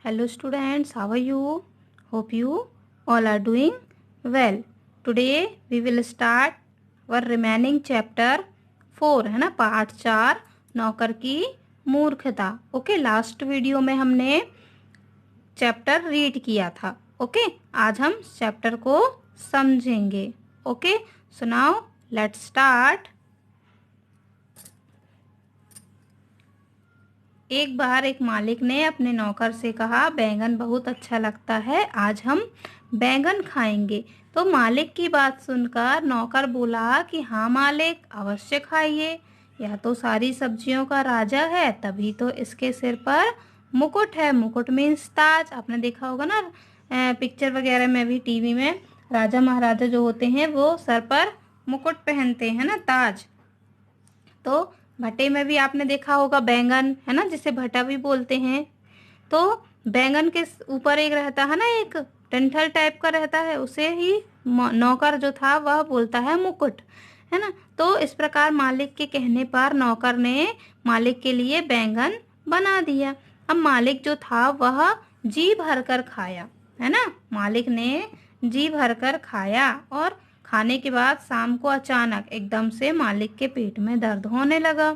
Hello students, how are you? Hope you all are doing well. Today we will start our remaining chapter 4 है ना, part 4 नौकर की मूर्खता। Okay, last video में हमने chapter read किया था। ओके, आज हम चैप्टर को समझेंगे। Okay, so now let's start. एक बार एक मालिक ने अपने नौकर से कहा, बैंगन बहुत अच्छा लगता है, आज हम बैंगन खाएंगे। तो मालिक की बात सुनकर नौकर बोला कि हाँ मालिक, अवश्य खाइए, यह तो सारी सब्जियों का राजा है, तभी तो इसके सिर पर मुकुट है। मुकुट मीन्स ताज। आपने देखा होगा ना पिक्चर वगैरह में भी, टीवी में, राजा महाराजा जो होते हैं वो सर पर मुकुट पहनते हैं ना, ताज। तो भट्टे में भी आपने देखा होगा बैंगन, है ना, जिसे भट्टा भी बोलते हैं। तो बैंगन के ऊपर एक रहता है ना, एक डंठल टाइप का रहता है, उसे ही नौकर जो था वह बोलता है मुकुट, है ना। तो इस प्रकार मालिक के कहने पर नौकर ने मालिक के लिए बैंगन बना दिया। अब मालिक जो था वह जी भरकर खाया, है ना। मालिक ने जी भरकर खाया और खाने के बाद शाम को अचानक एकदम से मालिक के पेट में दर्द होने लगा,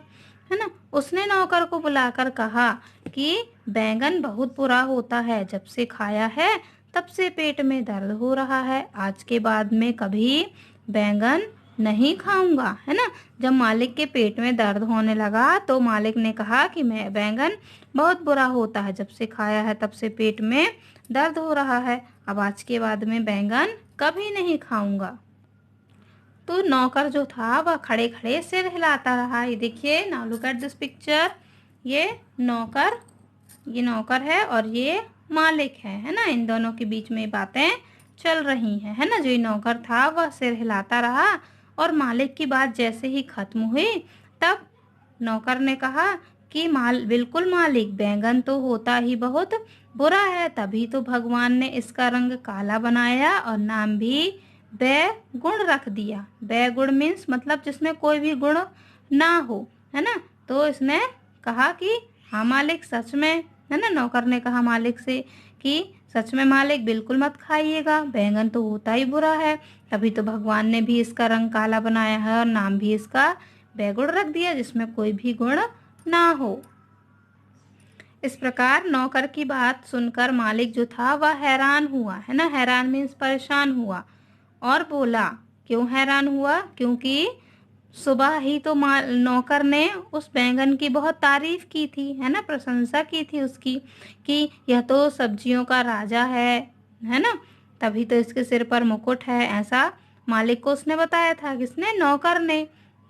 है ना। उसने नौकर को बुलाकर कहा कि बैंगन बहुत बुरा होता है, जब से खाया है तब से पेट में दर्द हो रहा है, आज के बाद में कभी बैंगन नहीं खाऊंगा, है ना। जब मालिक के पेट में दर्द होने लगा तो मालिक ने कहा कि मैं बैंगन बहुत बुरा होता है, जब से खाया है तब से पेट में दर्द हो रहा है, अब आज के बाद में बैंगन कभी नहीं खाऊंगा। तो नौकर जो था वह खड़े खड़े सिर हिलाता रहा। ये देखिए, now look at this picture. ये नौकर है और ये मालिक है ना। इन दोनों के बीच में बातें चल रही हैं, है ना। जो नौकर था वह सिर हिलाता रहा और मालिक की बात जैसे ही खत्म हुई तब नौकर ने कहा कि बिल्कुल मालिक, बैंगन तो होता ही बहुत बुरा है, तभी तो भगवान ने इसका रंग काला बनाया और नाम भी बैगुण रख दिया। बैगुण मीन्स मतलब जिसमें कोई भी गुण ना हो, है ना। तो इसने कहा कि हाँ मालिक, सच में, है ना। नौकर ने कहा मालिक से कि सच में मालिक, बिल्कुल मत खाइएगा, बैंगन तो होता ही बुरा है, तभी तो भगवान ने भी इसका रंग काला बनाया है और नाम भी इसका बैगुण रख दिया, जिसमें कोई भी गुण ना हो। इस प्रकार नौकर की बात सुनकर मालिक जो था वह हैरान हुआ, है ना। हैरान मीन्स परेशान हुआ और बोला। क्यों हैरान हुआ? क्योंकि सुबह ही तो नौकर ने उस बैंगन की बहुत तारीफ की थी, है ना, प्रशंसा की थी उसकी कि यह तो सब्जियों का राजा है ना, तभी तो इसके सिर पर मुकुट है, ऐसा मालिक को उसने बताया था। किसने? नौकर ने,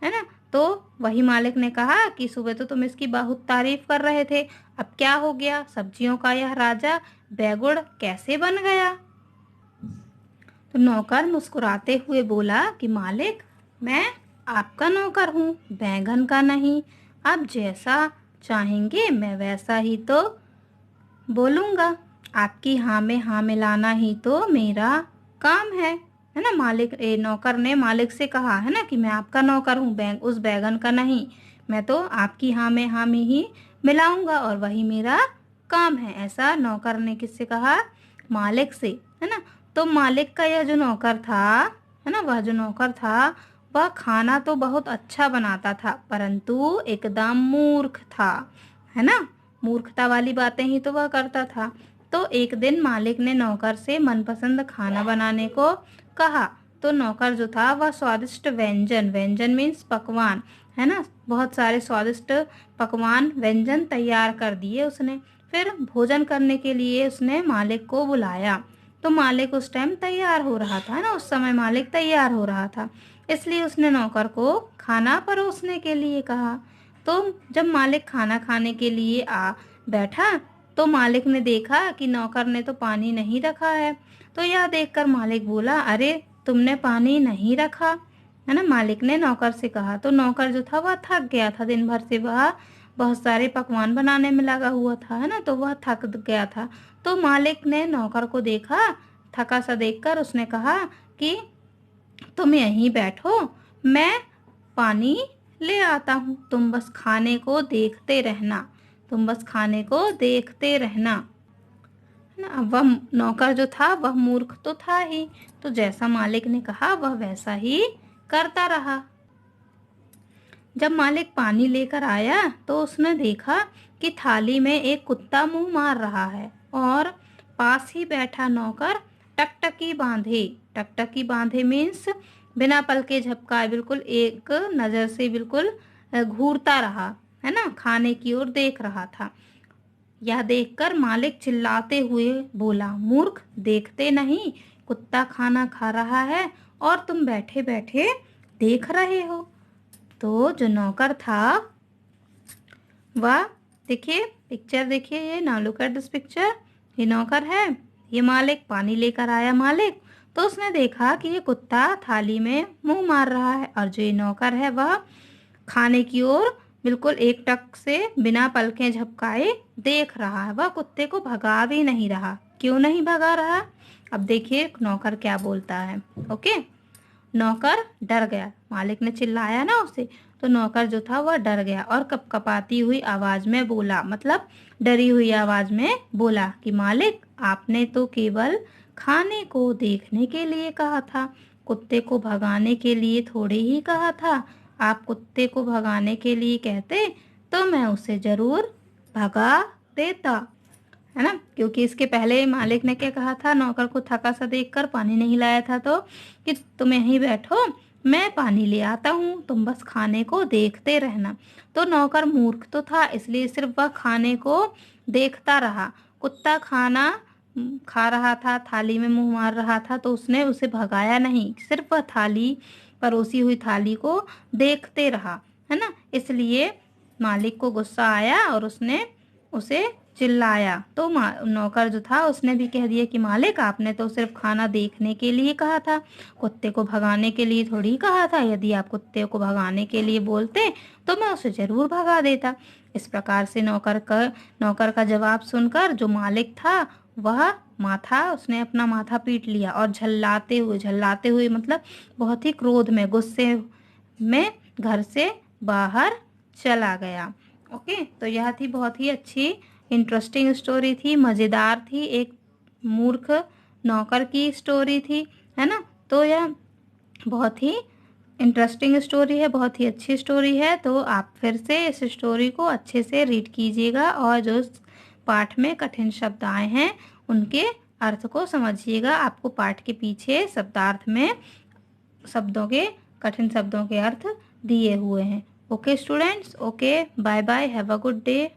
है ना। तो वही मालिक ने कहा कि सुबह तो तुम इसकी बहुत तारीफ कर रहे थे, अब क्या हो गया? सब्जियों का यह राजा बैगुण कैसे बन गया? तो नौकर मुस्कुराते हुए बोला कि मालिक, मैं आपका नौकर हूँ, बैंगन का नहीं। आप जैसा चाहेंगे मैं वैसा ही तो बोलूँगा, आपकी हाँ में हाँ मिलाना ही तो मेरा काम है ना। नौकर ने मालिक से कहा, है ना, कि मैं आपका नौकर हूँ, उस बैंगन का नहीं, मैं तो आपकी हाँ में हाँ में ही मिलाऊंगा और वही मेरा काम है। ऐसा नौकर ने किससे कहा? मालिक से, है ना। तो मालिक का यह जो नौकर था, है ना, वह जो नौकर था वह खाना तो बहुत अच्छा बनाता था, परंतु एकदम मूर्ख था, है ना। मूर्खता वाली बातें ही तो वह करता था। तो एक दिन मालिक ने नौकर से मनपसंद खाना बनाने को कहा। तो नौकर जो था वह स्वादिष्ट व्यंजन मीन्स पकवान, है ना, बहुत सारे स्वादिष्ट पकवान व्यंजन तैयार कर दिए उसने। फिर भोजन करने के लिए उसने मालिक को बुलाया। तो मालिक उस टाइम तैयार हो रहा था ना, उस समय मालिक तैयार हो रहा था, इसलिए उसने नौकर को खाना परोसने के लिए कहा। तो जब मालिक खाना खाने के लिए बैठा तो मालिक ने देखा कि नौकर ने तो पानी नहीं रखा है। तो यह देखकर मालिक बोला, अरे तुमने पानी नहीं रखा, है ना। मालिक ने नौकर से कहा। तो नौकर जो था वह थक गया था, दिन भर से वह बहुत सारे पकवान बनाने में लगा हुआ था, है ना, तो वह थक गया था। तो मालिक ने नौकर को देखा, थका सा देखकर उसने कहा कि तुम यहीं बैठो, मैं पानी ले आता हूँ, तुम बस खाने को देखते रहना, तुम बस खाने को देखते रहना। है ना। अब वह नौकर जो था वह मूर्ख तो था ही, तो जैसा मालिक ने कहा वह वैसा ही करता रहा। जब मालिक पानी लेकर आया तो उसने देखा कि थाली में एक कुत्ता मुंह मार रहा है और पास ही बैठा नौकर टकटकी बांधे। टकटकी बांधे मीन्स बिना पलके झपकाए बिल्कुल एक नज़र से बिल्कुल घूरता रहा, है ना, खाने की ओर देख रहा था। यह देखकर मालिक चिल्लाते हुए बोला, मूर्ख, देखते नहीं कुत्ता खाना खा रहा है और तुम बैठे बैठे देख रहे हो। तो जो नौकर था वह, देखिए पिक्चर देखिए, ये now look at this picture. ये नौकर है, ये मालिक, पानी लेकर आया मालिक, तो उसने देखा कि ये कुत्ता थाली में मुंह मार रहा है और जो ये नौकर है वह खाने की ओर बिल्कुल एक टक से बिना पलकें झपकाए देख रहा है। वह कुत्ते को भगा भी नहीं रहा। क्यों नहीं भगा रहा? अब देखिए नौकर क्या बोलता है। ओके, नौकर डर गया। मालिक ने चिल्लाया ना उसे, तो नौकर जो था वह डर गया और कपकपाती हुई आवाज में बोला, मतलब डरी हुई आवाज में बोला कि मालिक, आपने तो केवल खाने को देखने के लिए कहा था, कुत्ते को भगाने के लिए थोड़े ही कहा था। आप कुत्ते को भगाने के लिए कहते तो मैं उसे जरूर भगा देता, है ना। क्योंकि इसके पहले मालिक ने क्या कहा था नौकर को थका सा देखकर, पानी नहीं लाया था, तो कि तुम यहीं बैठो, मैं पानी ले आता हूँ, तुम बस खाने को देखते रहना। तो नौकर मूर्ख तो था, इसलिए सिर्फ वह खाने को देखता रहा। कुत्ता खाना खा रहा था, थाली में मुंह मार रहा था, तो उसने उसे भगाया नहीं, सिर्फ वह थाली, परोसी हुई थाली को देखते रहा, है ना। इसलिए मालिक को गुस्सा आया और उसने उसे चिल्लाया। तो नौकर जो था उसने भी कह दिया कि मालिक, आपने तो सिर्फ खाना देखने के लिए कहा था, कुत्ते को भगाने के लिए थोड़ी कहा था। यदि आप कुत्ते को भगाने के लिए बोलते तो मैं उसे जरूर भगा देता। इस प्रकार से नौकर का जवाब सुनकर जो मालिक था वह उसने अपना माथा पीट लिया और झल्लाते हुए मतलब बहुत ही क्रोध में, गुस्से में घर से बाहर चला गया। ओके, तो यह थी बहुत ही अच्छी इंटरेस्टिंग स्टोरी थी, मज़ेदार थी, एक मूर्ख नौकर की स्टोरी थी, है ना। तो यह बहुत ही इंटरेस्टिंग स्टोरी है, बहुत ही अच्छी स्टोरी है। तो आप फिर से इस स्टोरी को अच्छे से रीड कीजिएगा और जो पाठ में कठिन शब्द आए हैं उनके अर्थ को समझिएगा। आपको पाठ के पीछे शब्दार्थ में शब्दों के, कठिन शब्दों के अर्थ दिए हुए हैं। Okay students, okay, bye bye, have a good day.